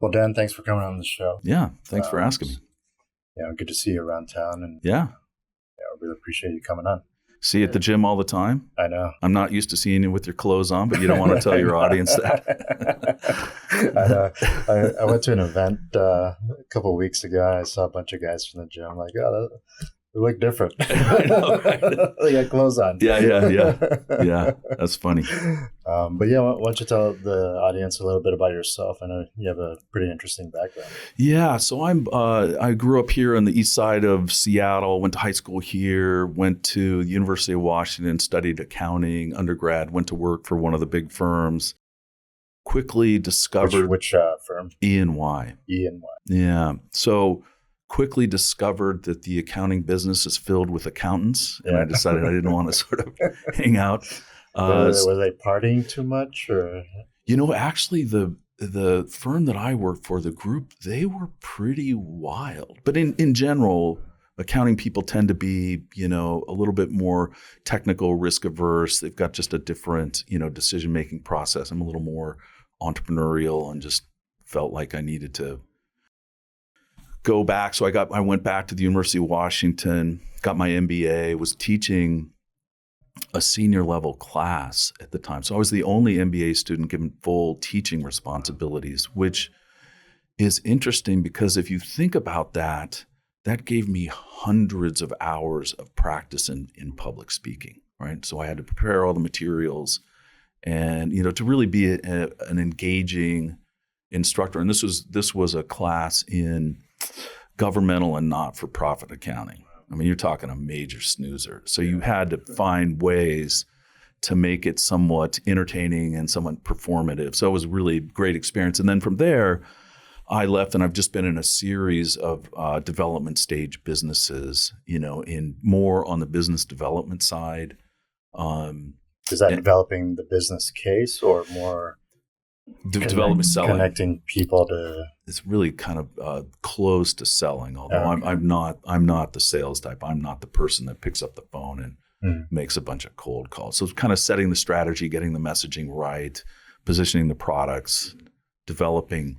Well, Dan, thanks for coming on the show. Yeah, thanks for asking me. Good to see you around town, and Yeah, I really appreciate you coming on. see you at the gym all the time. I know. I'm not used to seeing you with your clothes on, but you don't want to tell your audience that. I know. I went to an event a couple of weeks ago. And I saw a bunch of guys from the gym. Like, oh, they look different. I know, right? They got clothes on. Yeah. That's funny. But yeah, why don't you tell the audience a little bit about yourself? I know you have a pretty interesting background. Yeah, so I grew up here on the east side of Seattle, went to high school here, went to the University of Washington, studied accounting, undergrad, went to work for one of the big firms. Quickly discovered which firm? E&Y. E&Y. Yeah. So quickly discovered that the accounting business is filled with accountants, and I decided I didn't want to sort of hang out. Was they partying too much, or? Actually, the firm that I worked for, the group, they were pretty wild. But in general, accounting people tend to be, a little bit more technical, risk averse. They've got just a different, decision making process. I'm a little more entrepreneurial and just felt like I needed to go back. So I went back to the University of Washington, got my MBA, was teaching a senior level class at the time. So I was the only MBA student given full teaching responsibilities, which is interesting because if you think about that, that gave me hundreds of hours of practice in public speaking, right? So I had to prepare all the materials and, to really be an engaging instructor. And this was a class in governmental and not-for-profit accounting. I mean, you're talking a major snoozer. So you had to find ways to make it somewhat entertaining and somewhat performative. So it was a really great experience. And then from there, I left, and I've just been in a series of development stage businesses, in more on the business development side. Is that developing the business case or more development selling? Connecting people to. It's really kind of close to selling, although I'm not the sales type. I'm not the person that picks up the phone and makes a bunch of cold calls. So it's kind of setting the strategy, getting the messaging right, positioning the products, developing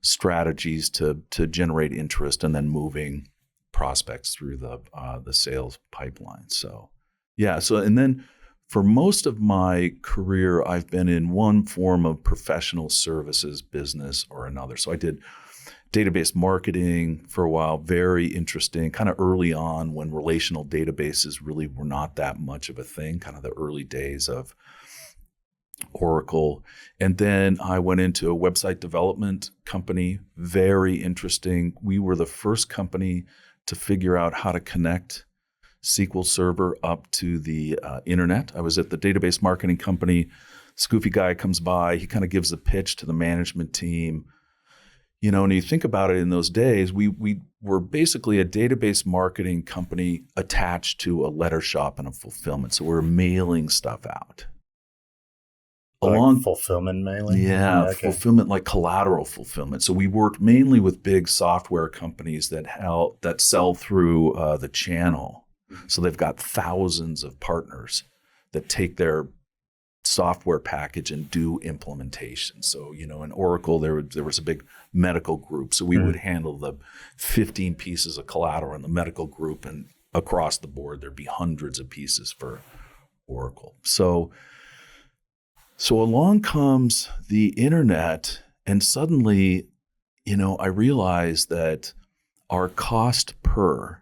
strategies to generate interest, and then moving prospects through the sales pipeline. So yeah. So and then for most of my career, I've been in one form of professional services business or another. So I did database marketing for a while, very interesting, kind of early on when relational databases really were not that much of a thing, kind of the early days of Oracle. And then I went into a website development company, very interesting. We were the first company to figure out how to connect SQL Server up to the internet. I was at the database marketing company. Scoofy guy comes by. He kind of gives the pitch to the management team. And you think about it, in those days, we were basically a database marketing company attached to a letter shop and a fulfillment. So we're mailing stuff out. Like fulfillment mailing? Yeah, okay. Fulfillment, like collateral fulfillment. So we worked mainly with big software companies that sell through the channel. So they've got thousands of partners that take their software package and do implementation. So, in Oracle, there was a big medical group. So we would handle the 15 pieces of collateral in the medical group, and across the board, there'd be hundreds of pieces for Oracle. So along comes the internet, and suddenly, I realized that our cost per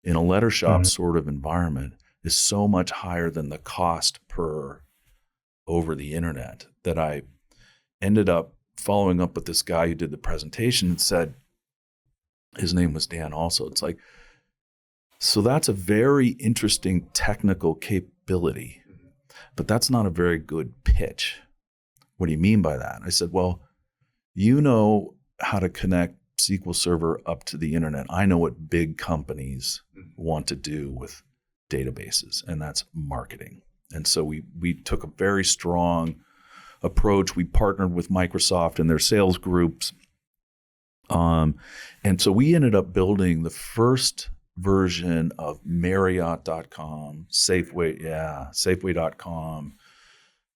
in a letter shop sort of environment is so much higher than the cost per over the internet that I ended up following up with this guy who did the presentation and said, his name was Dan also. It's like, so that's a very interesting technical capability, but that's not a very good pitch. What do you mean by that? I said, well, you know how to connect SQL Server up to the internet. I know what big companies want to do with databases, and that's marketing. And so we took a very strong approach. We partnered with Microsoft and their sales groups. And so we ended up building the first version of Marriott.com, Safeway.com,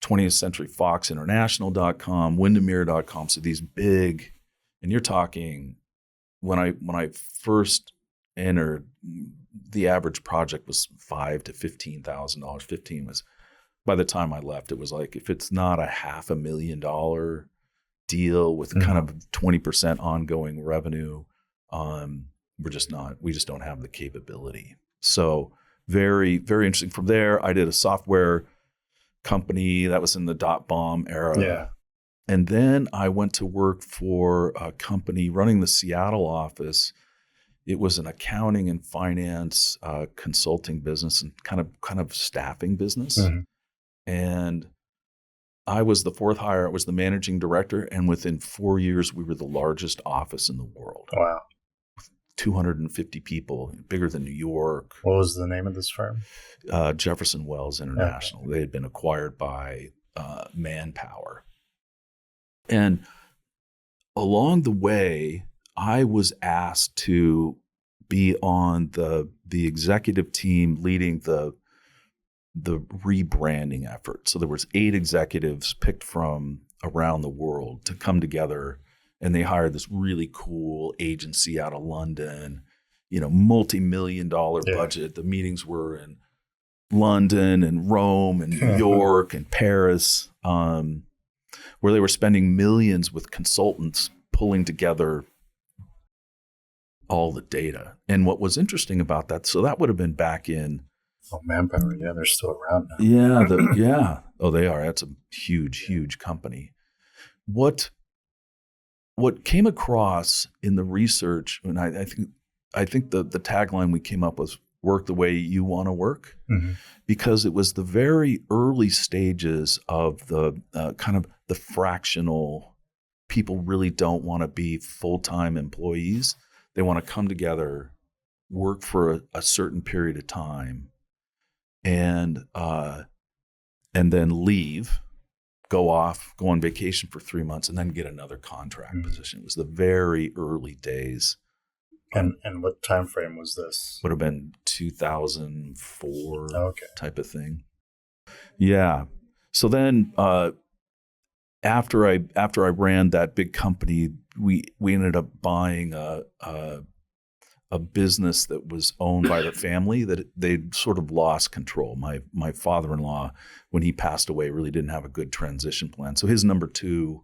20th Century Fox International.com, Windermere.com. So these big And you're talking when I first entered, the average project was $5,000 to $15,000. 15 was, by the time I left, it was like, if it's not a $500,000 deal with kind of 20% ongoing revenue, we just don't have the capability. So very, very interesting. From there, I did a software company that was in the .bomb era. Yeah. And then I went to work for a company running the Seattle office. It was an accounting and finance consulting business and kind of staffing business. And I was the fourth hire. I was the managing director. And within 4 years, we were the largest office in the world. Wow. 250 people, bigger than New York. What was the name of this firm? Jefferson Wells International. Okay. They had been acquired by Manpower. And along the way, I was asked to be on the executive team leading the rebranding effort. So there was 8 executives picked from around the world to come together, and they hired this really cool agency out of London, multi-million-dollar budget. The meetings were in London and Rome and New York and Paris, where they were spending millions with consultants pulling together all the data. And what was interesting about that, so that would have been back in Manpower. Yeah, they're still around now. Yeah. Oh, they are. That's a huge, huge company. What came across in the research, and I think the tagline we came up with, work the way you want to work, because it was the very early stages of the kind of the fractional. People really don't want to be full-time employees. They want to come together, work for a certain period of time, and then leave, go on vacation for 3 months, and then get another contract position. It was the very early days. And what time frame was this? Would have been 2004 type of thing. Yeah. So then after I ran that big company, we ended up buying a business that was owned by the family that they'd sort of lost control. My father-in-law, when he passed away, really didn't have a good transition plan. So his number 2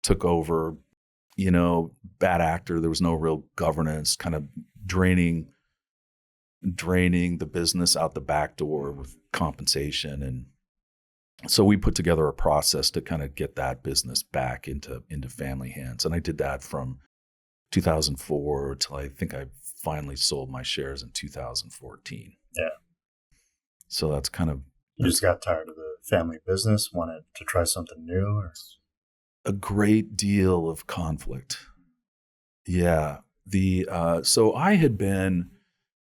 took over, bad actor. There was no real governance, kind of draining the business out the back door with compensation. And so we put together a process to kind of get that business back into family hands. And I did that from 2004 till I think I finally sold my shares in 2014. Yeah. So that's kind of... You just got tired of the family business, wanted to try something new? Or? A great deal of conflict. Yeah. So I had been...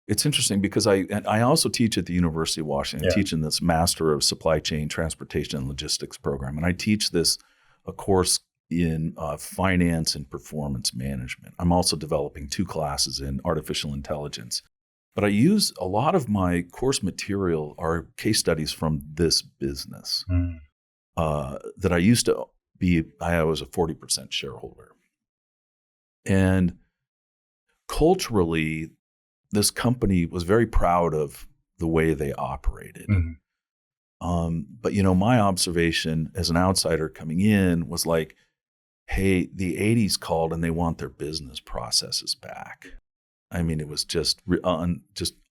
It's interesting because I also teach at the University of Washington. I teach in this Master of Supply Chain, Transportation, and Logistics program. And I teach a course in finance and performance management. I'm also developing 2 classes in artificial intelligence. But I use a lot of my course material are case studies from this business that I used to be. I was a 40% shareholder. And culturally, this company was very proud of the way they operated. But, my observation as an outsider coming in was like, hey, the 80s called and they want their business processes back. I mean, it was just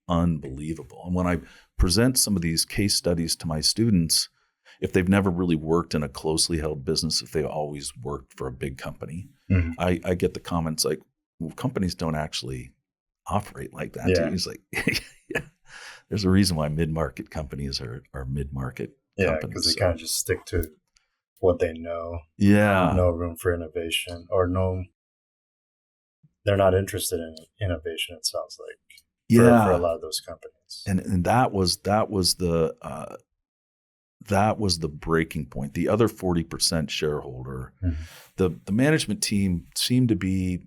unbelievable. And when I present some of these case studies to my students, if they've never really worked in a closely held business, if they always worked for a big company, I get the comments like, well, companies don't actually operate like that. Yeah. He's like, yeah, there's a reason why mid-market companies are mid-market companies. Because they kind of just stick to what they know. Yeah. No room for innovation, or they're not interested in innovation, it sounds like. For a lot of those companies. And that was the breaking point. The other 40% shareholder, the management team seemed to be,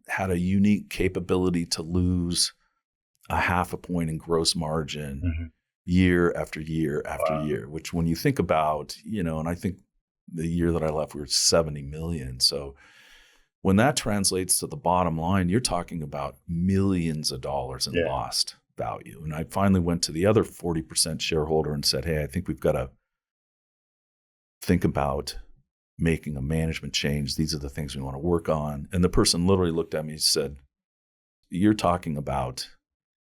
had a unique capability to lose a 0.5 point in gross margin year after year after year, which when you think about, and I think the year that I left, we were $70 million. So When that translates to the bottom line, you're talking about millions of dollars in lost value. And I finally went to the other 40% shareholder and said, hey, I think we've got to think about making a management change. These are the things we want to work on. And the person literally looked at me and said, you're talking about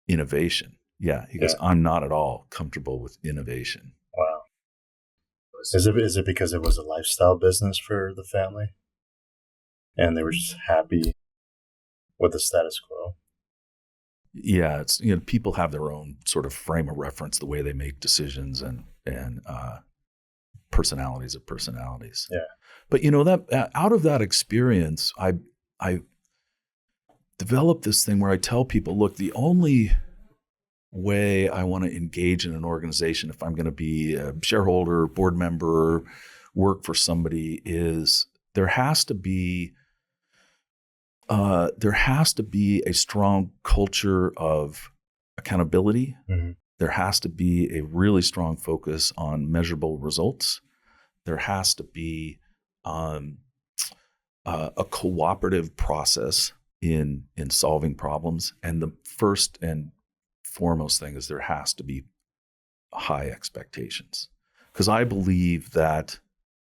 innovation. Yeah. He goes, I'm not at all comfortable with innovation. Wow. Is it because it was a lifestyle business for the family? And they were just happy with the status quo? Yeah, it's, people have their own sort of frame of reference, the way they make decisions, and personalities of personalities. Yeah. But that out of that experience, I developed this thing where I tell people, look, the only way I want to engage in an organization, if I'm going to be a shareholder, board member, work for somebody, is there has to be a strong culture of accountability. Mm-hmm. There has to be a really strong focus on measurable results. There has to be a cooperative process in solving problems. And the first and foremost thing is there has to be high expectations. Because I believe that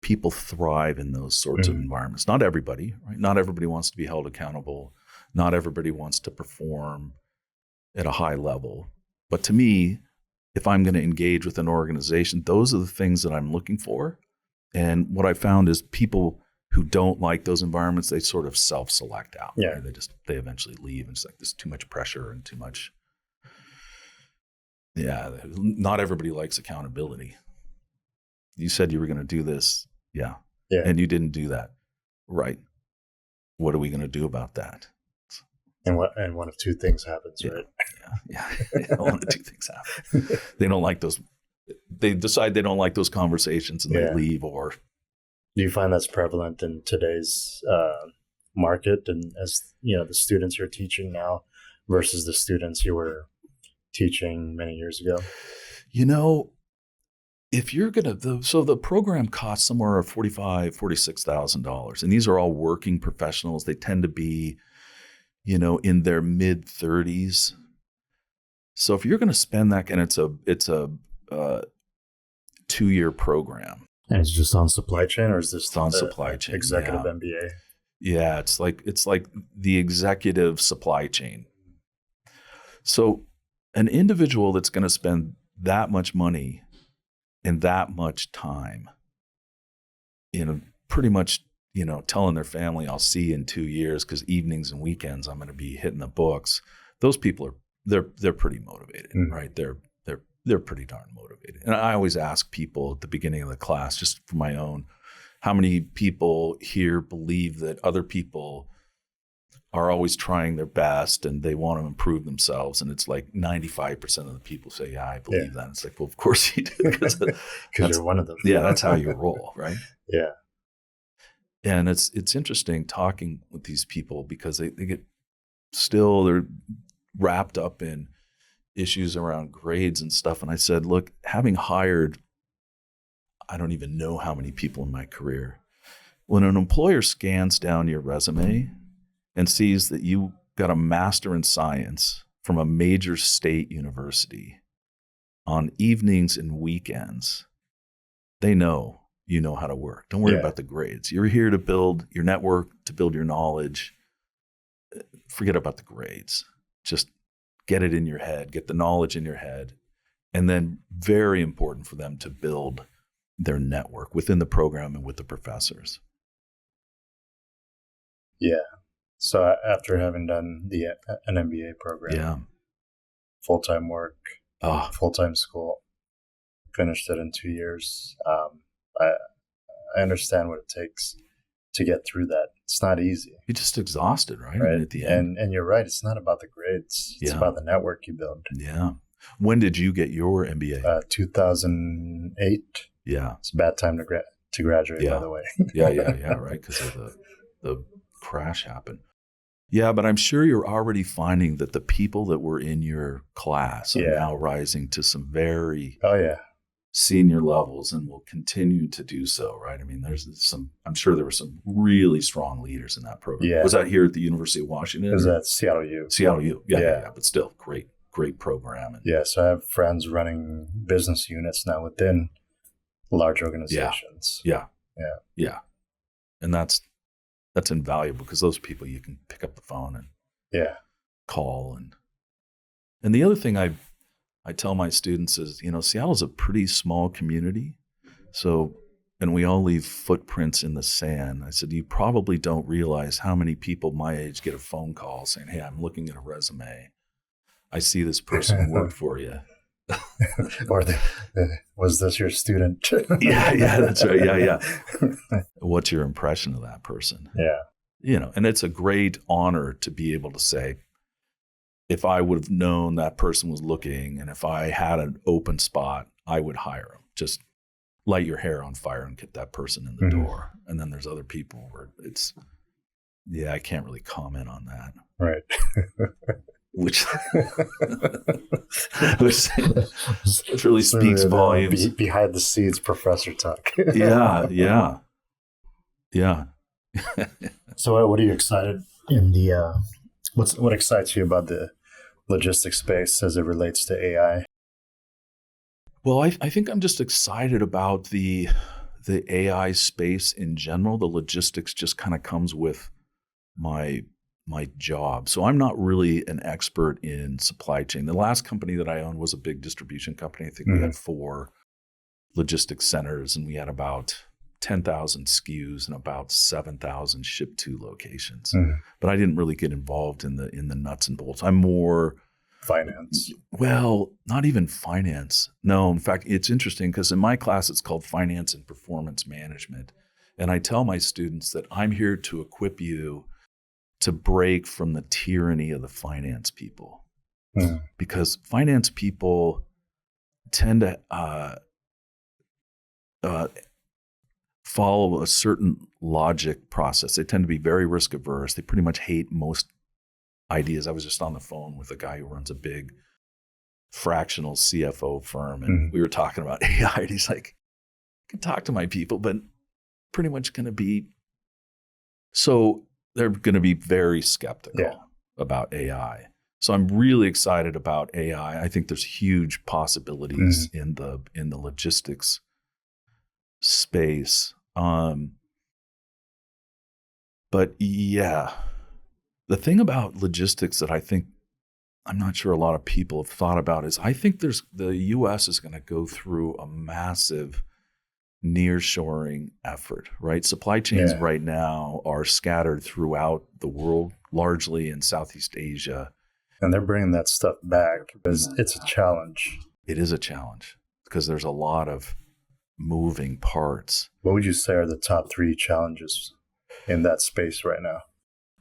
people thrive in those sorts of environments. Not everybody, right? Not everybody wants to be held accountable. Not everybody wants to perform at a high level. But to me, if I'm going to engage with an organization, those are the things that I'm looking for. And what I found is people who don't like those environments, they sort of self-select out. Yeah. Right? They eventually leave, and it's like there's too much pressure and too much. Yeah, not everybody likes accountability. You said you were going to do this. Yeah. And you didn't do that. Right. What are we going to do about that? And one of two things happens, right? Yeah. One of two things happen. They don't like those. They decide they don't like those conversations and they leave. Or do you find that's prevalent in today's market, and as the students you're teaching now versus the students you were teaching many years ago? If you're so the program costs somewhere $45,000, $46,000, and these are all working professionals. They tend to be, in their mid 30s. So if you're going to spend that, and it's a 2-year program, and it's just on supply chain, or is this on supply chain executive MBA? Yeah, it's like the executive supply chain. So an individual that's going to spend that much money and that much time, pretty much, telling their family, I'll see you in 2 years because evenings and weekends I'm going to be hitting the books. Those people they're pretty motivated, right? They're pretty darn motivated. And I always ask people at the beginning of the class, just for my own, how many people here believe that other people are always trying their best and they want to improve themselves? And it's like 95% of the people say, yeah, I believe that. It's like, well, of course you do. Because you're one of them. Yeah, that's how you roll, right? Yeah. And it's interesting talking with these people because they get they're wrapped up in issues around grades and stuff. And I said, look, having hired, I don't even know how many people in my career, when an employer scans down your resume and sees that you got a master in science from a major state university on evenings and weekends, they know you know how to work. Don't worry about the grades. You're here to build your network, to build your knowledge. Forget about the grades. Just get it in your head, get the knowledge in your head. And then very important for them to build their network within the program and with the professors. Yeah. So after having done an MBA program, full-time work, full-time school, finished it in 2 years, I understand what it takes to get through that. It's not easy. You're just exhausted, right? Right. At the end. And you're right. It's not about the grades. It's about the network you build. Yeah. When did you get your MBA? 2008. Yeah. It's a bad time to graduate, by the way. Yeah. Right. Because of the crash happened. Yeah, but I'm sure you're already finding that the people that were in your class are now rising to some very senior levels and will continue to do so, right? I mean, I'm sure there were some really strong leaders in that program. Yeah. Was that here at the University of Washington? It was at Seattle U. Seattle U. Yeah. But still, great program. And so I have friends running business units now within large organizations. Yeah. And that's invaluable because those people you can pick up the phone and call. And the other thing I tell my students is, Seattle's a pretty small community. So, and we all leave footprints in the sand. I said, you probably don't realize how many people my age get a phone call saying, hey, I'm looking at a resume. I see this person worked for you. Or was this your student? Yeah, that's right. Yeah. What's your impression of that person? Yeah. And it's a great honor to be able to say, if I would have known that person was looking and if I had an open spot, I would hire him. Just light your hair on fire and get that person in the door. And then there's other people where I can't really comment on that. Right. Which really speaks volumes. Behind the scenes professor talk. Yeah. So what are you excited in the what excites you about the logistics space as it relates to AI? Well, I think I'm just excited about the AI space in general. The logistics just kind of comes with my job. So I'm not really an expert in supply chain. The last company that I owned was a big distribution company. I think we had 4 logistics centers and we had about 10,000 SKUs and about 7,000 ship to locations. But I didn't really get involved in the nuts and bolts. I'm more finance. Well, not even finance. No, in fact, it's interesting because in my class it's called Finance and Performance Management. And I tell my students that I'm here to equip you to break from the tyranny of the finance people. Because finance people tend to follow a certain logic process. They tend to be very risk averse. They pretty much hate most ideas. I was just on the phone with a guy who runs a big fractional CFO firm, and we were talking about AI, and he's like, I can talk to my people, but pretty much going to be, so they're going to be very skeptical about AI. So I'm really excited about AI. I think there's huge possibilities in the logistics space. But yeah, the thing about logistics that I think I'm not sure a lot of people have thought about is I think the U.S. is going to go through a massive nearshoring effort, right? Supply chains right now are scattered throughout the world, largely in Southeast Asia. And they're bringing that stuff back because it's a challenge. It is a challenge because there's a lot of moving parts. What would you say are the top 3 challenges in that space right now?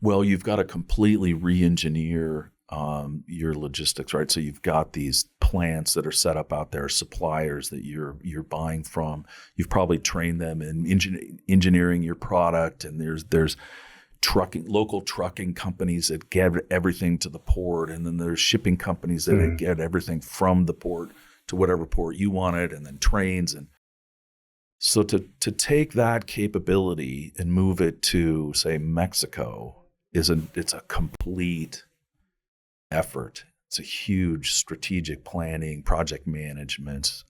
Well, you've got to completely re-engineer your logistics, right? So you've got these plants that are set up out there, suppliers that you're buying from. You've probably trained them in engineering your product, and there's local trucking companies that get everything to the port, and then there's shipping companies that get everything from the port to whatever port you want it, and then trains. And so to take that capability and move it to, say, Mexico it's a complete effort. It's a huge strategic planning, project management,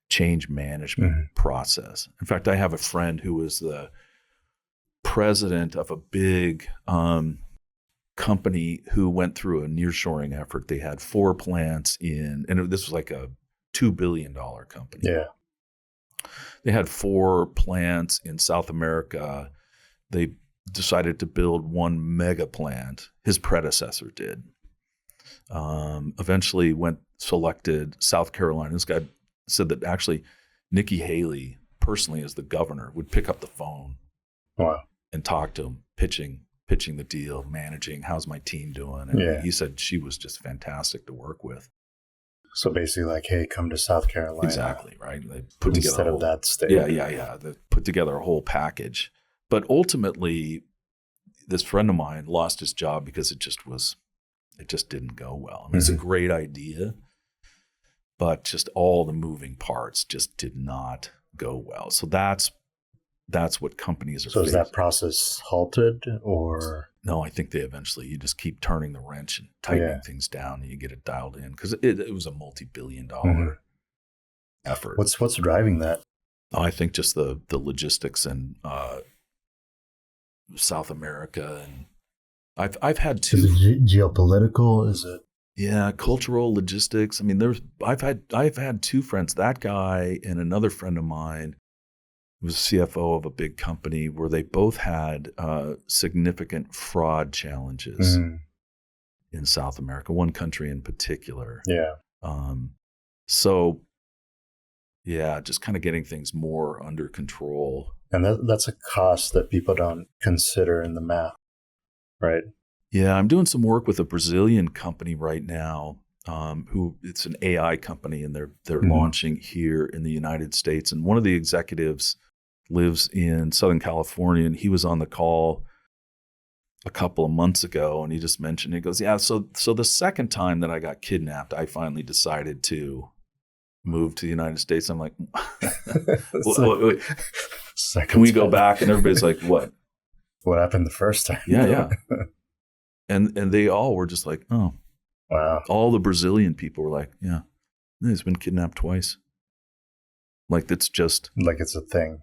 change management process. In fact, I have a friend who was the president of a big company who went through a nearshoring effort. They had 4 plants and this was like a $2 billion company. Yeah. They had 4 plants in South America. They decided to build 1 mega plant. His predecessor did. Eventually selected South Carolina. This guy said that actually Nikki Haley, personally as the governor, would pick up the phone and talk to him, pitching the deal, managing, how's my team doing? And he said she was just fantastic to work with. So basically like, hey, come to South Carolina. Exactly, right? They put together instead of that state. Yeah. They put together a whole package. But ultimately, this friend of mine lost his job because it just didn't go well. I mean, it's a great idea, but just all the moving parts just did not go well. So that's what companies are So is facing. that process halted, or? No, I think you just keep turning the wrench and tightening things down, and you get it dialed in, because it was a multi-billion-dollar effort. What's driving that? I think just the logistics and South America, and I've had two. Is it geopolitical? Is it? Yeah, cultural logistics. I mean, I've had two friends, that guy and another friend of mine who was CFO of a big company, where they both had significant fraud challenges in South America, one country in particular. Yeah. So, yeah, just kind of getting things more under control. And that's a cost that people don't consider in the math, right? Yeah, I'm doing some work with a Brazilian company right now, who it's an AI company, and they're launching here in the United States. And one of the executives lives in Southern California, and he was on the call a couple of months ago, and he just mentioned, he goes, yeah, so the second time that I got kidnapped, I finally decided to move to the United States. I'm like, wait, can we go back? And everybody's like, what? What happened the first time? Yeah. And they all were just like, oh. Wow. All the Brazilian people were like, yeah, he's been kidnapped twice. Like, it's just. Like it's a thing.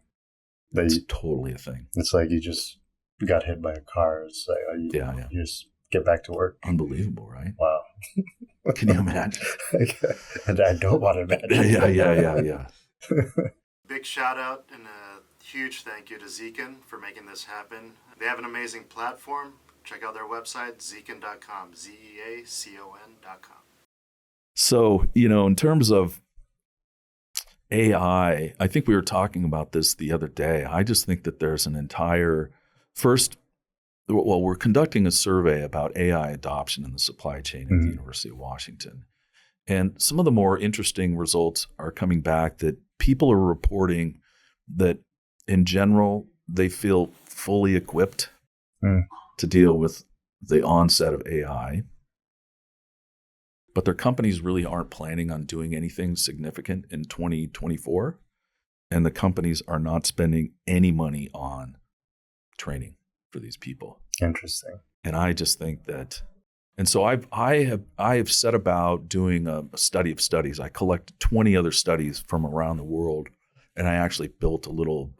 It's totally a thing. It's like you just got hit by a car. It's like, you just get back to work. Unbelievable, right? Wow. Can you imagine? And I don't want to imagine. Yeah. Big shout out and a huge thank you to Zeakin for making this happen. They have an amazing platform. Check out their website, zeakin.com, zeacon.com. So, in terms of AI, I think we were talking about this the other day. I just think that there's an entire we're conducting a survey about AI adoption in the supply chain at the University of Washington. And some of the more interesting results are coming back that people are reporting that in general, they feel fully equipped to deal with the onset of AI. But their companies really aren't planning on doing anything significant in 2024. And the companies are not spending any money on training for these people. Interesting. And I just think that, and so I have set about doing a study of studies. I collected 20 other studies from around the world, and I actually built a little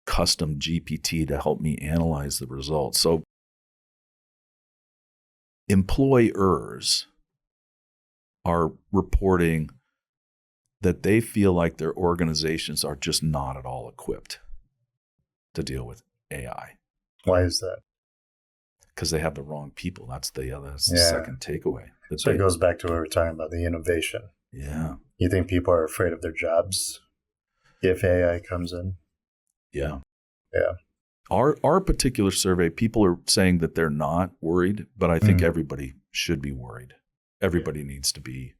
custom GPT to help me analyze the results. So employers are reporting that they feel like their organizations are just not at all equipped to deal with AI. Why is that? Because they have the wrong people. That's the second takeaway. So it goes back to what we were talking about, the innovation. Yeah. You think people are afraid of their jobs if AI comes in? Yeah. Yeah. Our particular survey, people are saying that they're not worried, but I think everybody should be worried. Everybody needs to be,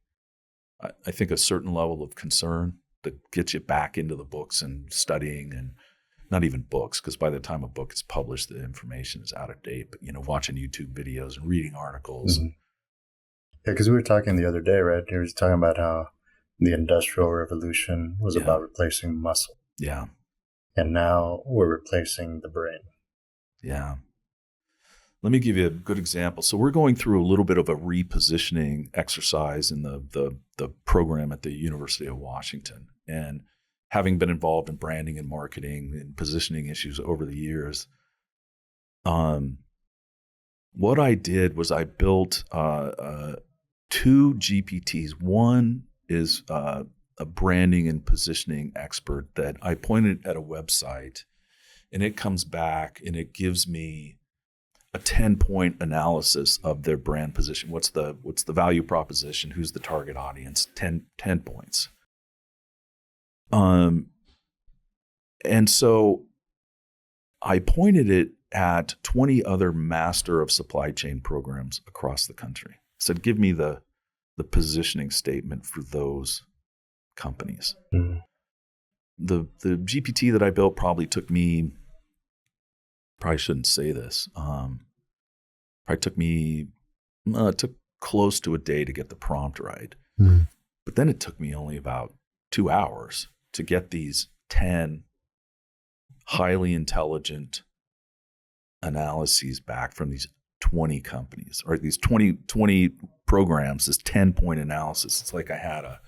I think, a certain level of concern that gets you back into the books and studying, and not even books, because by the time a book is published, the information is out of date, but, watching YouTube videos and reading articles. Yeah, because we were talking the other day, right? We were talking about how the Industrial Revolution was about replacing muscle. Yeah. And now we're replacing the brain. Yeah. Let me give you a good example. So we're going through a little bit of a repositioning exercise in the program at the University of Washington. And having been involved in branding and marketing and positioning issues over the years, what I did was I built two GPTs. One is a branding and positioning expert that I pointed at a website, and it comes back and it gives me a 10-point analysis of their brand position. What's the value proposition? Who's the target audience? 10 points. And so I pointed it at 20 other master of supply chain programs across the country. I said, give me the positioning statement for those companies. The GPT that I built probably took me, shouldn't say this, it took close to a day to get the prompt right. But then it took me only about 2 hours to get these 10 highly intelligent analyses back from these 20 companies, or these 20 programs, this 10-point analysis. It's like I had a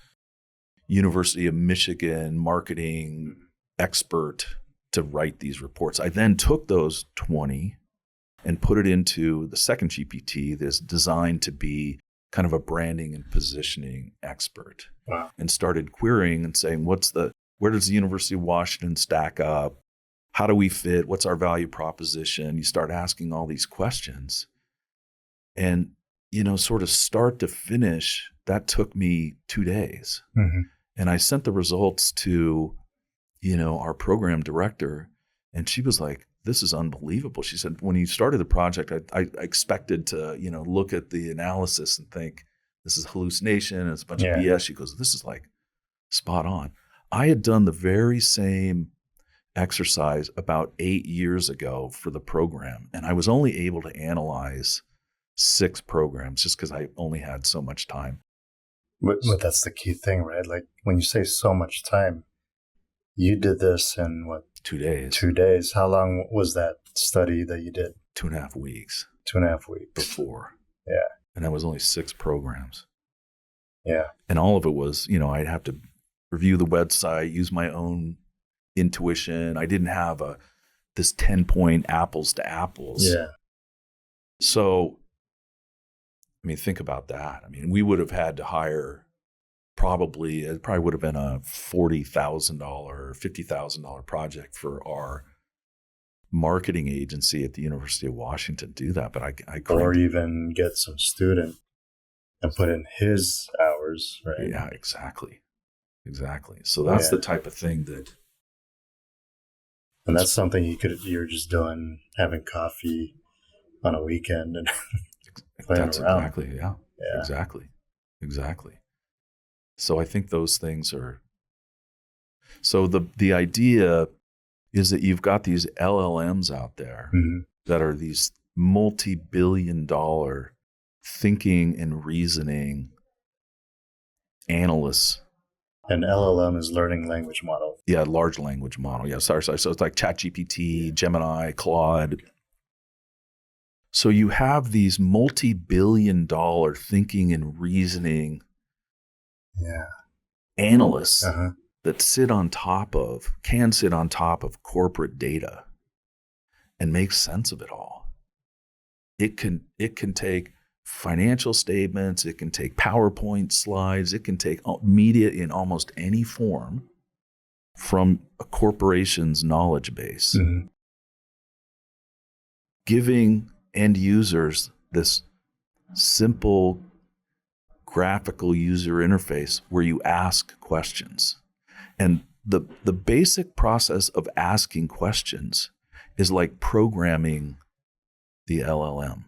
University of Michigan marketing expert to write these reports. I then took those 20 and put it into the second GPT that's designed to be kind of a branding and positioning expert. Wow. And started querying and saying, where does the University of Washington stack up? How do we fit? What's our value proposition? You start asking all these questions. And, sort of start to finish, that took me 2 days. And I sent the results to, our program director, and she was like, this is unbelievable. She said, when you started the project, I expected to, look at the analysis and think, this is hallucination, it's a bunch of BS. She goes, this is like spot on. I had done the very same exercise about 8 years ago for the program, and I was only able to analyze 6 programs just because I only had so much time. But that's the key thing, right? Like when you say so much time, you did this in what? 2 days. 2 days. How long was that study that you did? 2.5 weeks. 2.5 weeks. Before. Yeah. And that was only 6 programs. Yeah. And all of it was, I'd have to review the website, use my own intuition. I didn't have this 10-point apples to apples. Yeah. So, think about that. We would have had to hire it probably would have been a $40,000, $50,000 project for our marketing agency at the University of Washington to do that. But I couldn't. Or even get some student and put in his hours, right? Yeah, exactly. So that's the type of thing that. And that's something you're just doing, having coffee on a weekend and playing that's around. Exactly, yeah. Exactly. So I think those things are. So the idea is that you've got these LLMs out there that are these multi-billion-dollar thinking and reasoning analysts. An LLM is learning language model. Yeah, large language model. Yeah, sorry. So it's like ChatGPT, Gemini, Claude. So you have these multi-billion-dollar thinking and reasoning analysts that can sit on top of corporate data and make sense of it all. It can take financial statements, it can take PowerPoint slides, it can take media in almost any form from a corporation's knowledge base, giving end users this simple graphical user interface where you ask questions. And the basic process of asking questions is like programming the LLM.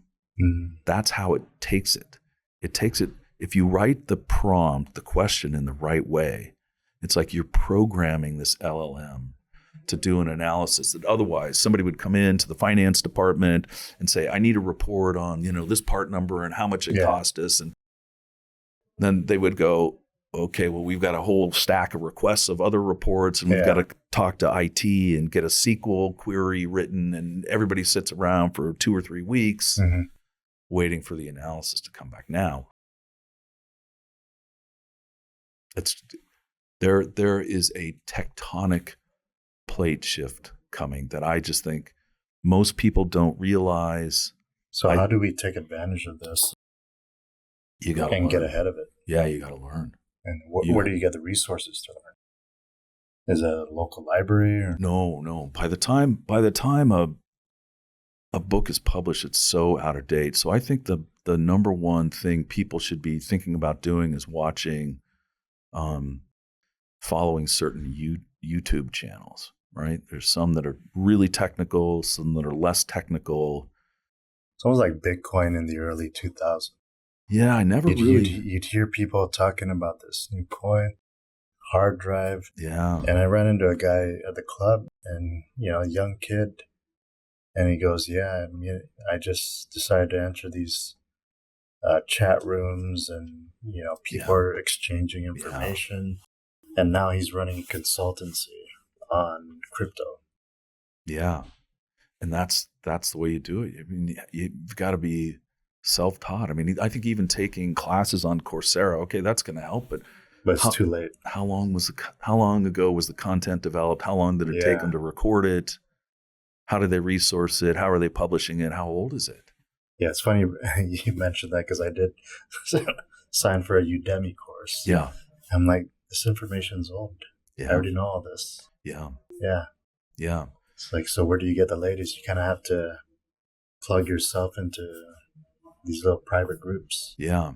That's how it takes it. It takes it, if you write the prompt, the question in the right way, it's like you're programming this LLM to do an analysis that otherwise somebody would come into the finance department and say, I need a report on, this part number and how much it cost us. And then they would go, okay, well, we've got a whole stack of requests of other reports and we've got to talk to IT and get a SQL query written, and everybody sits around for 2 or 3 weeks waiting for the analysis to come back. Now, there is a tectonic plate shift coming that I just think most people don't realize. So how do we take advantage of this? You got to get ahead of it. Yeah, you got to learn. And where do you get the resources to learn? Is it a local library? Or? No. By the time a book is published, it's so out of date. So I think the number one thing people should be thinking about doing is watching, following certain YouTube channels, right? There's some that are really technical, some that are less technical. It's almost like Bitcoin in the early 2000s. Yeah, I never you'd hear people talking about this new coin, hard drive. Yeah. And I ran into a guy at the club, and a young kid, and he goes, I just decided to enter these chat rooms, and people are exchanging information. And now he's running a consultancy on crypto. Yeah, and that's the way you do it. I mean, you've got to be self-taught. I mean, I think even taking classes on Coursera, okay, that's going to help, but it's too late. How long ago was the content developed? How long did it take them to record it? How did they resource it? How are they publishing it? How old is it? Yeah, it's funny you mentioned that, because I did sign for a Udemy course. Yeah. I'm like, this information's old. Yeah. I already know all this. Yeah. Yeah. Yeah. It's like, so where do you get the latest? You kind of have to plug yourself into these little private groups. Yeah.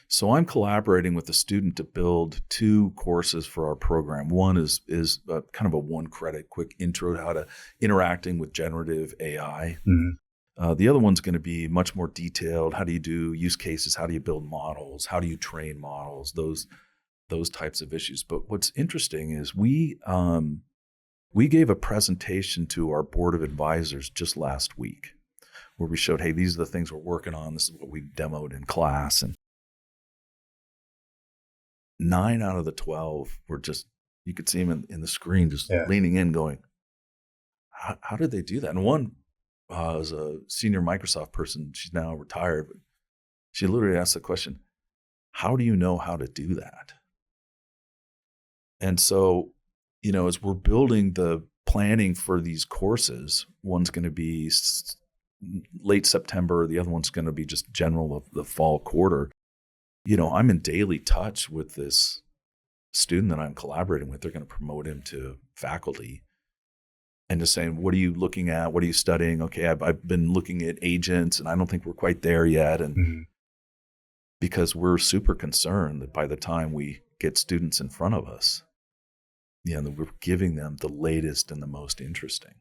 So I'm collaborating with a student to build 2 courses for our program. One is kind of a 1-credit quick intro to how to interacting with generative AI. Mm-hmm. The other one's going to be much more detailed. How do you do use cases? How do you build models? How do you train models? Those types of issues. But what's interesting is we gave a presentation to our board of advisors just last week, where we showed, hey, these are the things we're working on. This is what we demoed in class. And 9 out of the 12 were just, you could see them in the screen, just leaning in going, how did they do that? And one was a senior Microsoft person. She's now retired, but she literally asked the question, how do you know how to do that? And so, as we're building the planning for these courses, one's going to be late September, the other one's going to be just general of the fall quarter. I'm in daily touch with this student that I'm collaborating with. They're going to promote him to faculty, and just saying, what are you looking at? What are you studying? Okay, I've been looking at agents, and I don't think we're quite there yet. And because we're super concerned that by the time we get students in front of us, that we're giving them the latest and the most interesting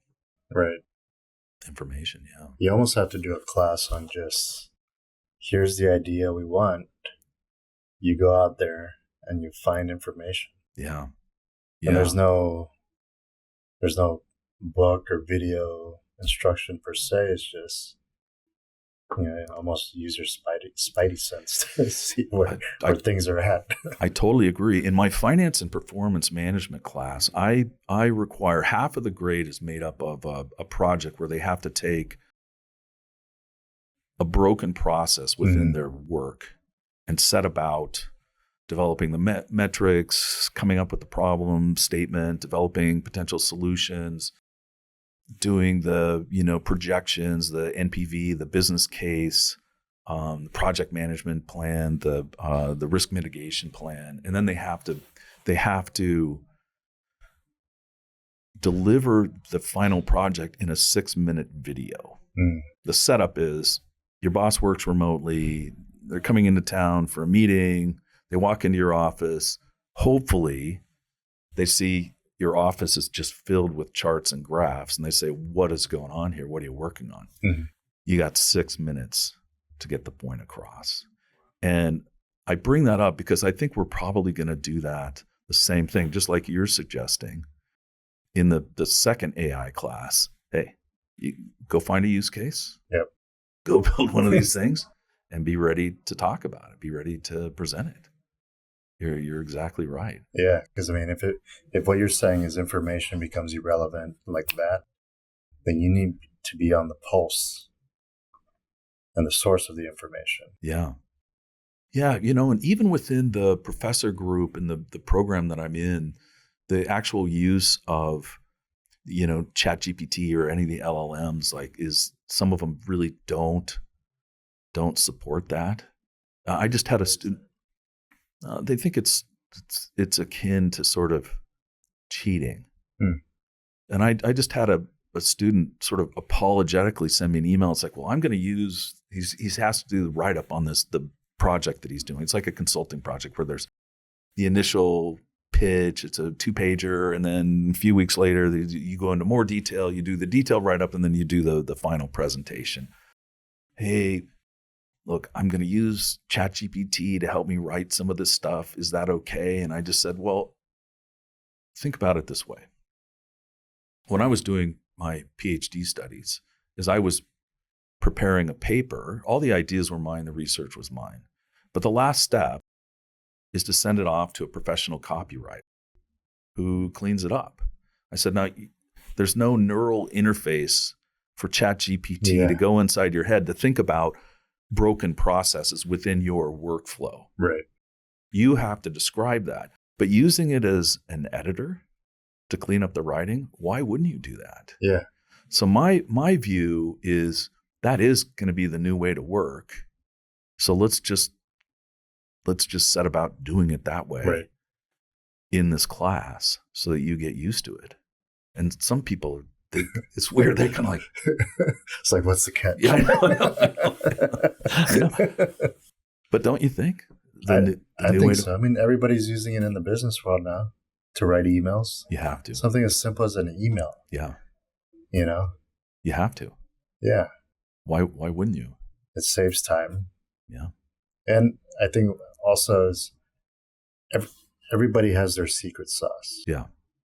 information. Yeah. You almost have to do a class on just, here's the idea we want. You go out there and you find information. Yeah. And there's no book or video instruction per se. It's just, almost use your spidey sense to see where things are at. I totally agree. In my finance and performance management class, I require half of the grade is made up of a project where they have to take a broken process within their work and set about developing the metrics, coming up with the problem statement, developing potential solutions, doing the projections, the NPV, the business case, the project management plan, the risk mitigation plan, and then they have to deliver the final project in a 6-minute video. The setup is your boss works remotely. They're coming into town for a meeting. They walk into your office. Hopefully, they see your office is just filled with charts and graphs, and they say, what is going on here? What are you working on? You got 6 minutes to get the point across. And I bring that up because I think we're probably going to do that, the same thing, just like you're suggesting, in the second AI class. Hey, you go find a use case. Yep. Go build one of these things and be ready to talk about it. Be ready to present it. You're exactly right. Yeah, because if what you're saying is information becomes irrelevant like that, then you need to be on the pulse and the source of the information. Yeah. Yeah, and even within the professor group and the program that I'm in, the actual use of, Chat GPT or any of the LLMs, is some of them really don't support that. I just had a student. They think it's akin to sort of cheating. And I just had a student sort of apologetically send me an email. It's like, well, I'm going to use, he has to do the write-up on the project that he's doing. It's like a consulting project where there's the initial pitch, it's a 2-pager, and then a few weeks later, you go into more detail, you do the detailed write-up, and then you do the final presentation. Hey, look, I'm going to use ChatGPT to help me write some of this stuff. Is that okay? And I just said, well, think about it this way. When I was doing my PhD studies, I was preparing a paper. All the ideas were mine, the research was mine. But the last step is to send it off to a professional copywriter who cleans it up. I said, now, there's no neural interface for ChatGPT to go inside your head to think about broken processes within your workflow. Right. You have to describe that. But using it as an editor to clean up the writing, why wouldn't you do that? Yeah. So my view is that is going to be the new way to work. So let's just set about doing it that way in this class so that you get used to it. And some people, it's weird. They kind of like, it's like, what's the catch? Yeah, I know. But don't you think? I think so. I mean, everybody's using it in the business world now to write emails. You have to. Something as simple as an email. Yeah. You know? You have to. Yeah. Why wouldn't you? It saves time. Yeah. And I think also is everybody has their secret sauce. Yeah.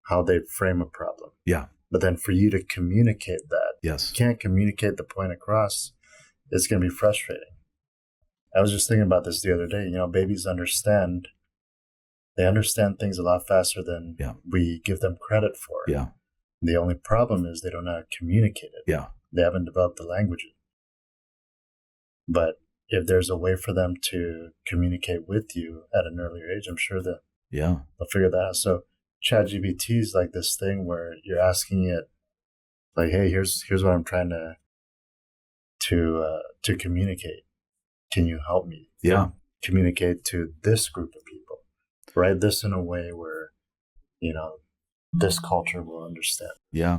How they frame a problem. Yeah. But then for you to communicate that, you can't communicate the point across, it's going to be frustrating. I was just thinking about this the other day. You know, babies understand things a lot faster than we give them credit for. Yeah. The only problem is they don't know how to communicate it. Yeah. They haven't developed the language. But if there's a way for them to communicate with you at an earlier age, I'm sure that they'll figure that out. So ChatGPT is like this thing where you're asking it, like, hey, here's what I'm trying to communicate. Can you help me? Yeah. Communicate to this group of people. Write this in a way where, you know, this culture will understand. Yeah.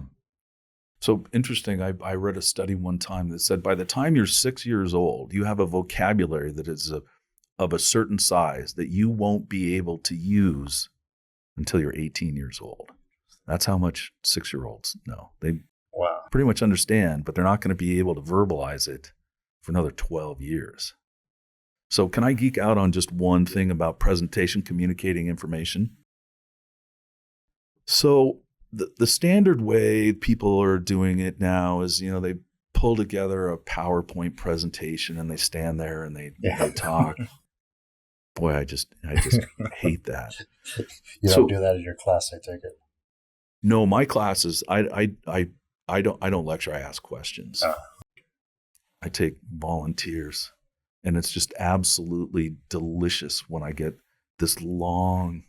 So interesting. I read a study one time that said by the time you're 6 years old, you have a vocabulary that is of a certain size that you won't be able to use until you're 18 years old. That's how much 6-year-olds know. They pretty much understand, but they're not going to be able to verbalize it for another 12 years. So can I geek out on just one thing about presentation, communicating information? So the standard way people are doing it now is, you know, they pull together a PowerPoint presentation and they stand there and they talk. Boy, I just hate that. You don't do that in your class, I take it. No, my classes, I don't lecture. I ask questions. I take volunteers, and it's just absolutely delicious when I get this long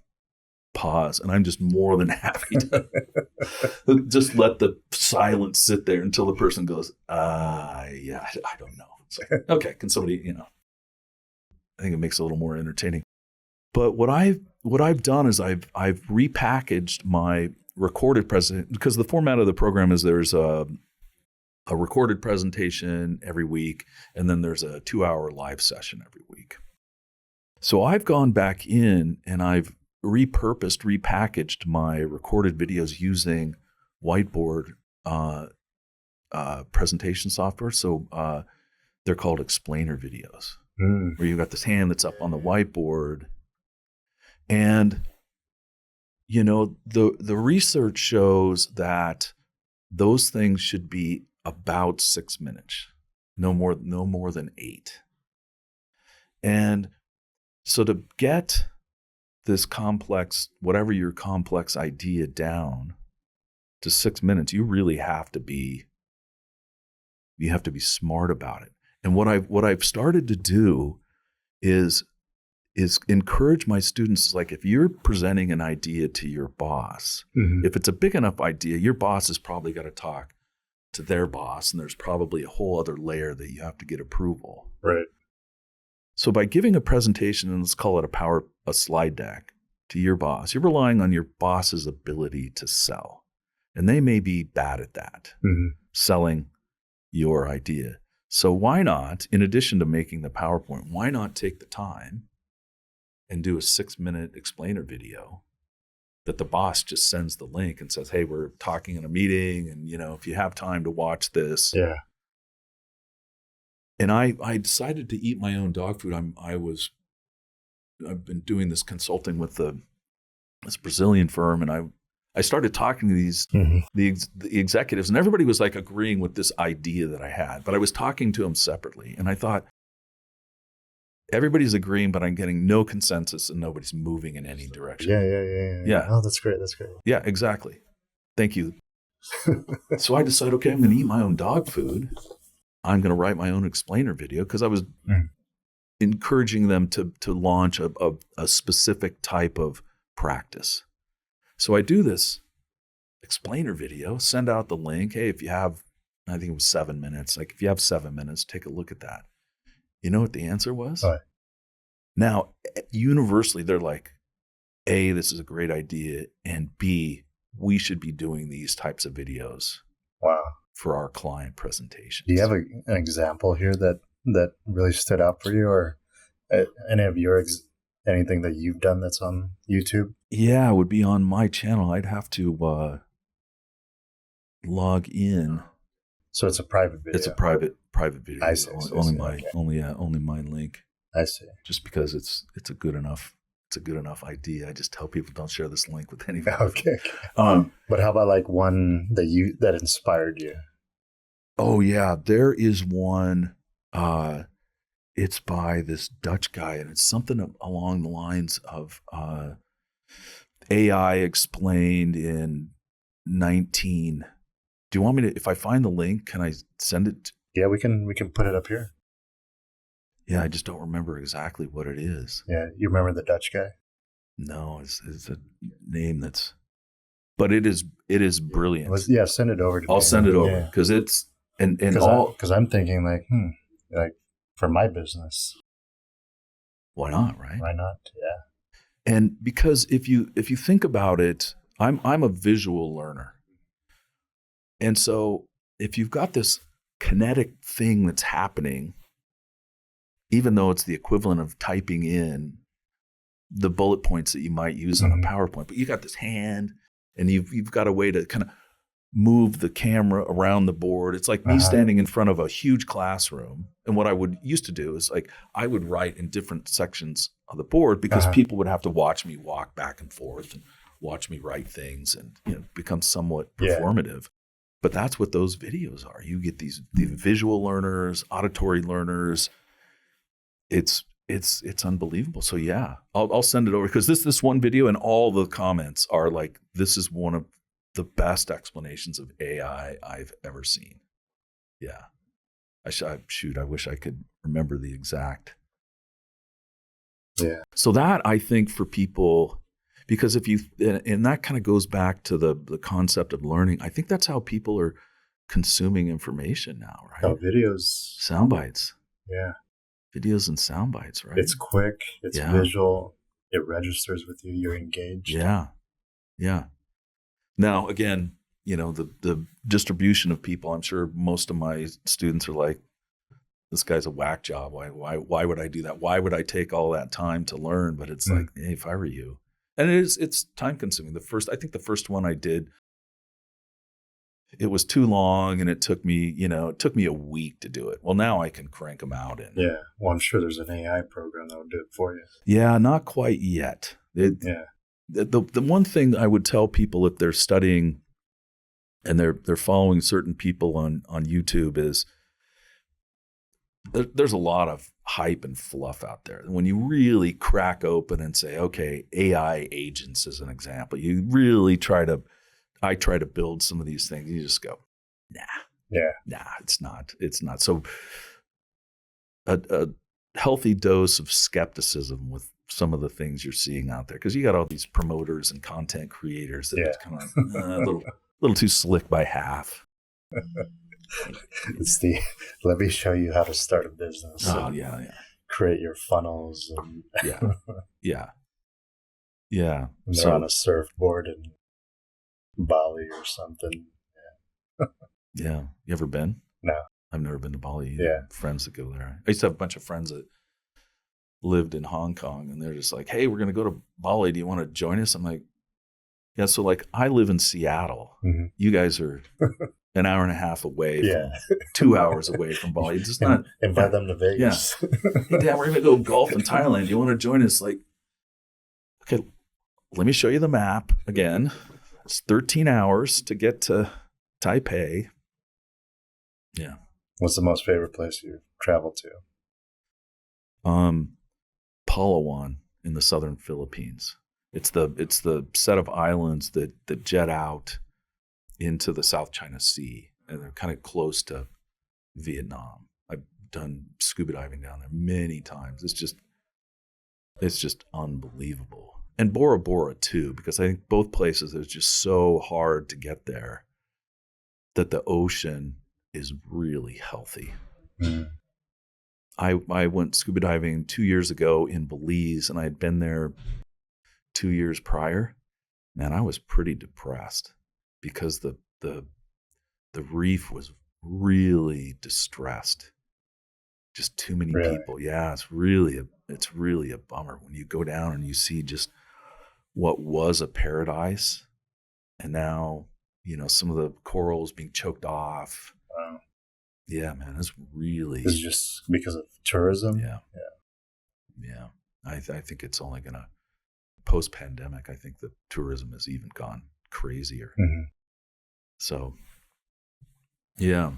pause, and I'm just more than happy to just let the silence sit there until the person goes, I don't know. It's like, okay, can somebody, you know, I think it makes it a little more entertaining. But what I've done is I've repackaged my recorded presentation, because the format of the program is there's a recorded presentation every week, and then there's a 2-hour live session every week. So I've gone back in and I've repackaged my recorded videos using whiteboard presentation software. So they're called explainer videos, where you've got this hand that's up on the whiteboard. And, you know, the research shows that those things should be about 6 minutes, no more than 8. And so to get this complex, whatever your complex idea down to 6 minutes, you really have to be smart about it. And what I've started to do is encourage my students, like if you're presenting an idea to your boss, if it's a big enough idea, your boss has probably got to talk to their boss, and there's probably a whole other layer that you have to get approval. Right. So by giving a presentation, and let's call it a slide deck, to your boss, you're relying on your boss's ability to sell. And they may be bad at that, selling your idea. So why not, in addition to making the PowerPoint, why not take the time and do a 6-minute explainer video that the boss just sends the link and says, hey, we're talking in a meeting, and, you know, if you have time to watch this. Yeah. And I decided to eat my own dog food. I've been doing this consulting with this Brazilian firm, and I started talking to the executives, and everybody was like agreeing with this idea that I had, but I was talking to them separately. And I thought, everybody's agreeing, but I'm getting no consensus and nobody's moving in any direction. Yeah. Oh, that's great. Yeah, exactly. Thank you. So I decided, okay, I'm going to eat my own dog food. I'm going to write my own explainer video, because I was encouraging them to launch a specific type of practice. So I do this explainer video, send out the link. Hey, if you have, I think it was 7 minutes. Like, if you have 7 minutes, take a look at that. You know what the answer was? Right. Now, universally, they're like, A, this is a great idea, and B, we should be doing these types of videos. Wow. For our client presentations. Do you have an example here that really stood out for you, or any of your anything that you've done that's on YouTube? Yeah, it would be on my channel. I'd have to log in. So it's a private video. It's a private video. I see. Only my link. I see. Just because it's a good enough idea. I just tell people, don't share this link with anybody. Okay. But how about like one that inspired you? Oh yeah, there is one. It's by this Dutch guy, and it's something along the lines of AI explained in 19. Do you want me to? If I find the link, can I send it? Yeah, we can put it up here. Yeah, I just don't remember exactly what it is. Yeah, you remember the Dutch guy? No, it's a name that's, but it is brilliant. Send it over to me. I'll send it over, because it's because I'm thinking like for my business. Why not, right? Why not? Yeah. And because if you think about it, I'm a visual learner. And so if you've got this kinetic thing that's happening, even though it's the equivalent of typing in the bullet points that you might use on a PowerPoint, but you got this hand and you've got a way to kind of move the camera around the board. It's like me standing in front of a huge classroom. And what I would used to do is like, I would write in different sections of the board, because people would have to watch me walk back and forth and watch me write things, and become somewhat performative. But that's what those videos are. You get the visual learners, auditory learners. It's unbelievable. So yeah, I'll send it over, because this one video and all the comments are like, this is one of the best explanations of AI I've ever seen. Yeah. I wish I could remember the exact. Yeah. So that, I think, for people, because and that kind of goes back to the concept of learning. I think that's how people are consuming information now, right? Oh, videos. Sound bites. Yeah. Videos and sound bites, right? It's quick. It's visual. It registers with you. You're engaged. Yeah. Yeah. Now, again, the distribution of people, I'm sure most of my students are like, this guy's a whack job. Why would I do that? Why would I take all that time to learn? But it's like, hey, if I were you. And it's time consuming. I think the first one I did, it was too long, and it took me a week to do it. Well, now I can crank them out in. Yeah. Well, I'm sure there's an AI program that will do it for you. Yeah, not quite yet. The one thing I would tell people if they're studying and they're following certain people on YouTube is there's a lot of hype and fluff out there. When you really crack open and say, okay, AI agents as an example, you really I try to build some of these things. You just go, nah, it's not. So a healthy dose of skepticism with some of the things you're seeing out there, because you got all these promoters and content creators that are kind of a little too slick by half. It's let me show you how to start a business. Oh yeah. Create your funnels and yeah. And they're on a surfboard in Bali or something. Yeah. You ever been? No. I've never been to Bali. Yeah. Friends that go there. I used to have a bunch of friends that lived in Hong Kong, and they're just like, hey, we're going to go to Bali. Do you want to join us? I'm like, yeah. So like, I live in Seattle. Mm-hmm. You guys are an hour and a half away, 2 hours away from Bali. It's just not. Invite them to Vegas. Yeah. Hey, Dad, we're going to go golf in Thailand. Do you want to join us? Like, okay, let me show you the map again. It's 13 hours to get to Taipei. Yeah. What's the most favorite place you've traveled to? Palawan in the southern Philippines. It's the set of islands that jet out into the South China Sea, and they're kind of close to Vietnam. I've done scuba diving down there many times. It's just unbelievable. And Bora Bora too, because I think both places it's just so hard to get there that the ocean is really healthy. Mm. I went scuba diving 2 years ago in Belize, and I had been there 2 years prior. Man, I was pretty depressed because the reef was really distressed. Just too many people. Yeah, it's really a bummer when you go down and you see just what was a paradise, and now some of the corals being choked off. Wow. Yeah, man, it's just because of tourism. Yeah. I think it's only gonna post-pandemic. I think the tourism has even gone crazier. Mm-hmm. So, yeah,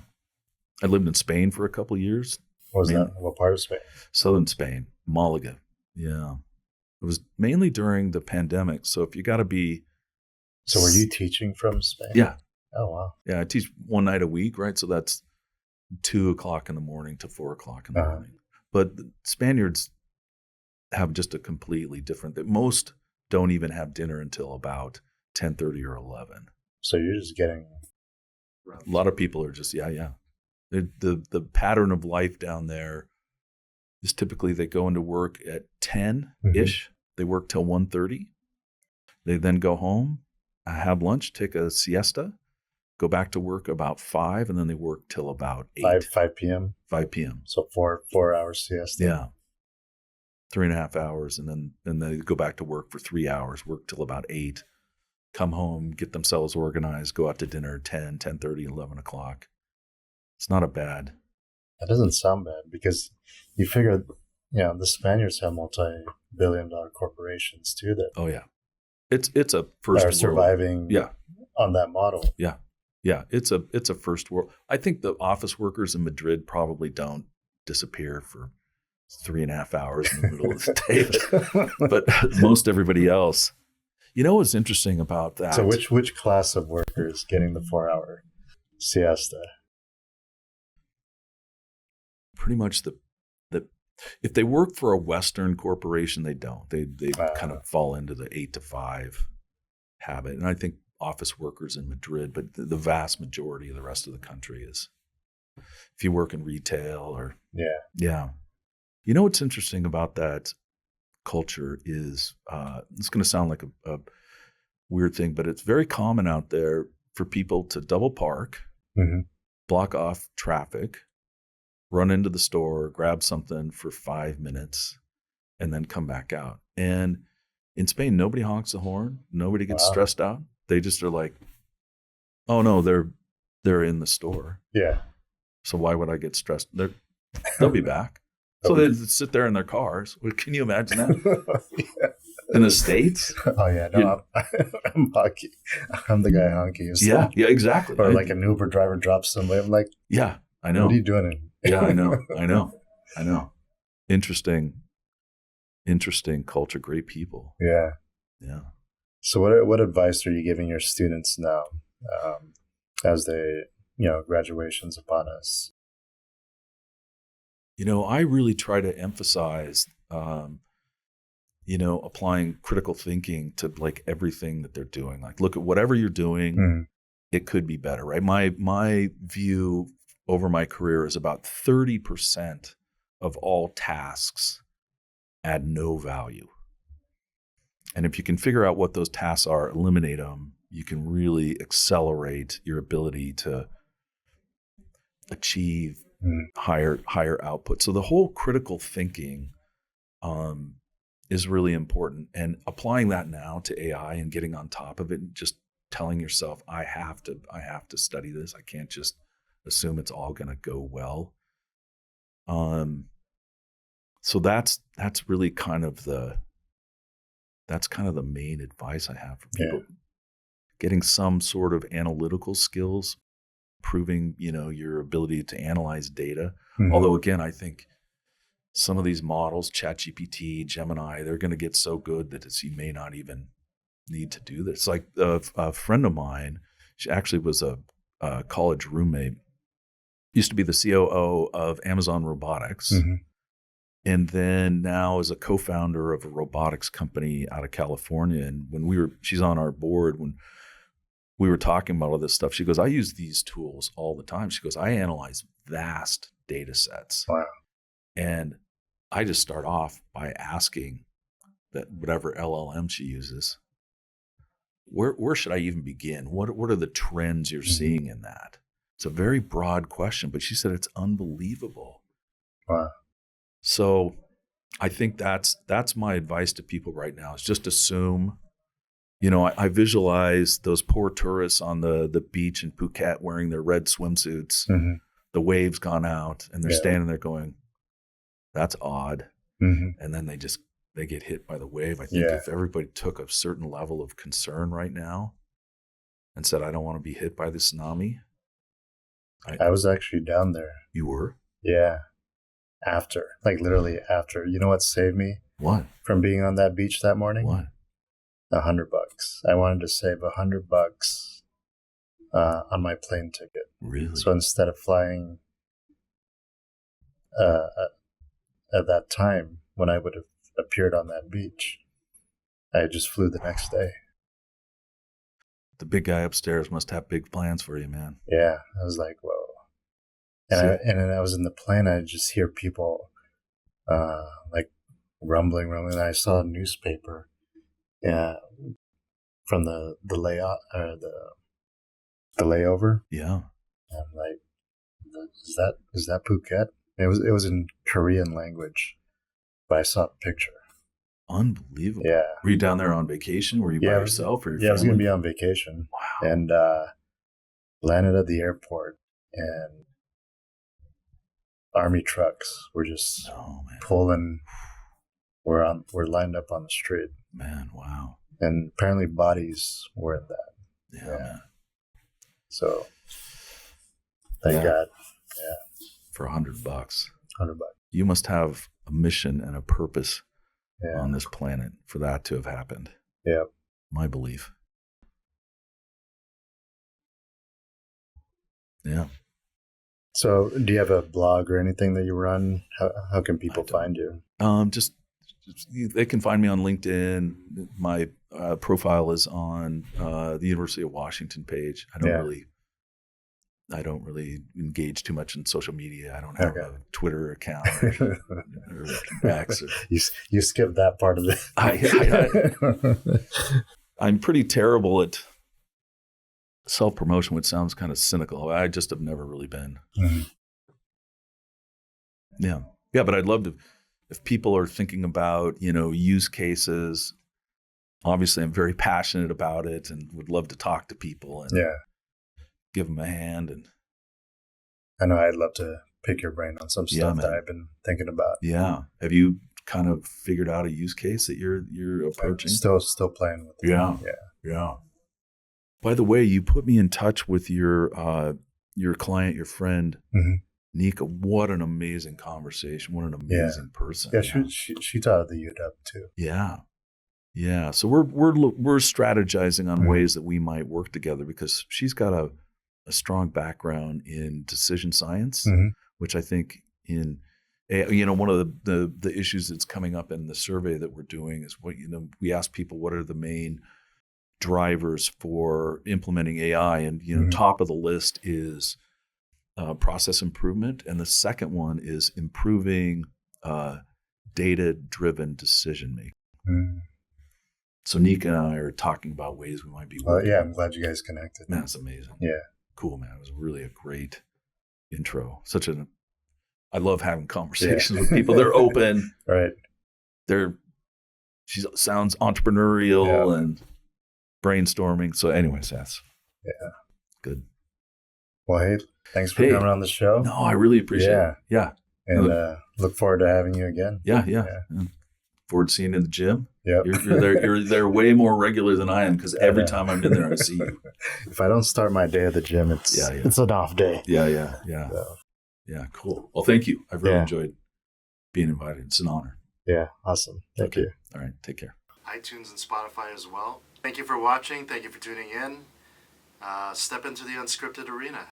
I lived in Spain for a couple of years. What was that? What part of Spain? Southern Spain, Malaga. Yeah, it was mainly during the pandemic. So if you got to be. So were you teaching from Spain? Yeah. Oh wow. Yeah, I teach one night a week, right? So that's 2:00 in the morning to 4:00 in the morning. But the Spaniards have just a completely different. That most don't even have dinner until about 10:30 or 11. So you're just getting. A lot of people are just The pattern of life down there is typically they go into work at 10-ish. Mm-hmm. They work till 1:30. They then go home, have lunch, take a siesta, go back to work about 5, and then they work till about 8. 5 p.m.? 5 p.m. So 4 hours siesta? Yeah. 3.5 hours, and then they go back to work for 3 hours, work till about 8, come home, get themselves organized, go out to dinner 10, 10:30, 11 o'clock. It's not a bad. That doesn't sound bad because you figure, the Spaniards have multi-billion-dollar corporations too. Oh yeah, it's a first world. Surviving. Yeah. On that model. Yeah, it's a first world. I think the office workers in Madrid probably don't disappear for 3.5 hours in the middle of the day, but most everybody else. What's interesting about that? So which class of workers getting the 4-hour siesta? Pretty much the if they work for a Western corporation, they don't. They kind of fall into the 8 to 5 habit. And I think office workers in Madrid, but the vast majority of the rest of the country is if you work in retail or yeah. What's interesting about that culture is it's going to sound like a weird thing, but it's very common out there for people to double park, mm-hmm. block off traffic, run into the store, grab something for 5 minutes, and then come back out. And in Spain, nobody honks the horn. Nobody gets stressed out. They just are like, oh no, they're in the store. Yeah. So why would I get stressed? They'll be back. So they sit there in their cars. Can you imagine that? Yeah. In the States? Oh yeah, no, I'm honky. I'm the guy honky. Yeah, exactly. Or like an Uber driver drops somebody. I'm like, yeah, I know. What are you doing? Yeah, I know. Interesting culture, great people. Yeah. Yeah. So what advice are you giving your students now as they, graduation's upon us? I really try to emphasize, applying critical thinking to like everything that they're doing. Like, look at whatever you're doing, it could be better, right? My view over my career is about 30% of all tasks add no value. And if you can figure out what those tasks are, eliminate them, you can really accelerate your ability to achieve higher output. So the whole critical thinking is really important, and applying that now to AI and getting on top of it and just telling yourself, I have to study this. I can't just assume it's all going to go well. So that's really kind of the main advice I have for people. getting some sort of analytical skills, proving, your ability to analyze data. Mm-hmm. Although, again, I think some of these models, ChatGPT, Gemini, they're going to get so good that you may not even need to do this. Like a friend of mine, she actually was a college roommate, used to be the COO of Amazon Robotics. Mm-hmm. And then now is a co-founder of a robotics company out of California. And she's on our board, when we were talking about all this stuff, she goes, I use these tools all the time. She goes, I analyze vast data sets. Wow. And I just start off by asking that whatever LLM she uses, where should I even begin? What are the trends you're seeing in that? It's a very broad question, but she said it's unbelievable. Wow. So I think that's my advice to people right now, is just assume. I visualize those poor tourists on the beach in Phuket wearing their red swimsuits. Mm-hmm. The wave's gone out, and they're standing there going, that's odd. Mm-hmm. And then they get hit by the wave. I think if everybody took a certain level of concern right now and said, I don't want to be hit by the tsunami. I was actually down there. You were? Yeah. Literally after. You know what saved me? What? From being on that beach that morning? What? $100. I wanted to save $100 on my plane ticket. Really? So instead of flying at that time when I would have appeared on that beach, I just flew the next day. The big guy upstairs must have big plans for you, man. Yeah, I was like, whoa. And then I was in the plane. I just hear people rumbling. And I saw a newspaper, from the layout or the layover. Yeah. And I'm like, is that Phuket? It was in Korean language, but I saw a picture. Unbelievable. Yeah. Were you down there on vacation? Were you by yourself or your family? I was going to be on vacation. Wow. And landed at the airport, and army trucks were just pulling. We're lined up on the street. Man, wow. And apparently bodies were in that. Yeah. Man. So thank God. Yeah. For $100. $100. You must have a mission and a purpose on this planet for that to have happened. Yeah. My belief. Yeah. So do you have a blog or anything that you run? How can people find you? Just they can find me on LinkedIn. My profile is on the University of Washington page. I don't really engage too much in social media. I don't have a Twitter account or X. You skipped that part of it. I'm pretty terrible at self-promotion, which sounds kind of cynical. I just have never really been. Mm-hmm. Yeah, but I'd love to. If people are thinking about, use cases, obviously I'm very passionate about it and would love to talk to people and give them a hand. And I know I'd love to pick your brain on some stuff that I've been thinking about. Yeah. Have you kind of figured out a use case that you're approaching? I'm still playing with it. Yeah. By the way, you put me in touch with your client, your friend, mm-hmm. Nika. What an amazing conversation. What an amazing person. Yeah, she taught at the UW too. Yeah. So we're strategizing on ways that we might work together, because she's got a strong background in decision science, mm-hmm. which I think one of the issues that's coming up in the survey that we're doing is we ask people what are the main drivers for implementing AI, and mm-hmm. top of the list is process improvement, and the second one is improving data-driven decision making. Mm. So Nika and I are talking about ways we might be working. I'm glad you guys connected. Man, that's amazing. Yeah, cool, man. It was really a great intro. I love having conversations with people. They're open. Right. She sounds entrepreneurial and brainstorming. So anyways, that's good. Well, hey, thanks for coming on the show. No, I really appreciate it. Yeah. And look forward to having you again. Yeah. forward to seeing you in the gym. Yep. You're there way more regular than I am because every time I'm in there, I see you. If I don't start my day at the gym, it's an off day. Yeah. Yeah, cool. Well, thank you. I've really enjoyed being invited. It's an honor. Yeah, awesome. Thank you. All right, take care. iTunes and Spotify as well. Thank you for watching. Thank you for tuning in. Step into the unscripted arena.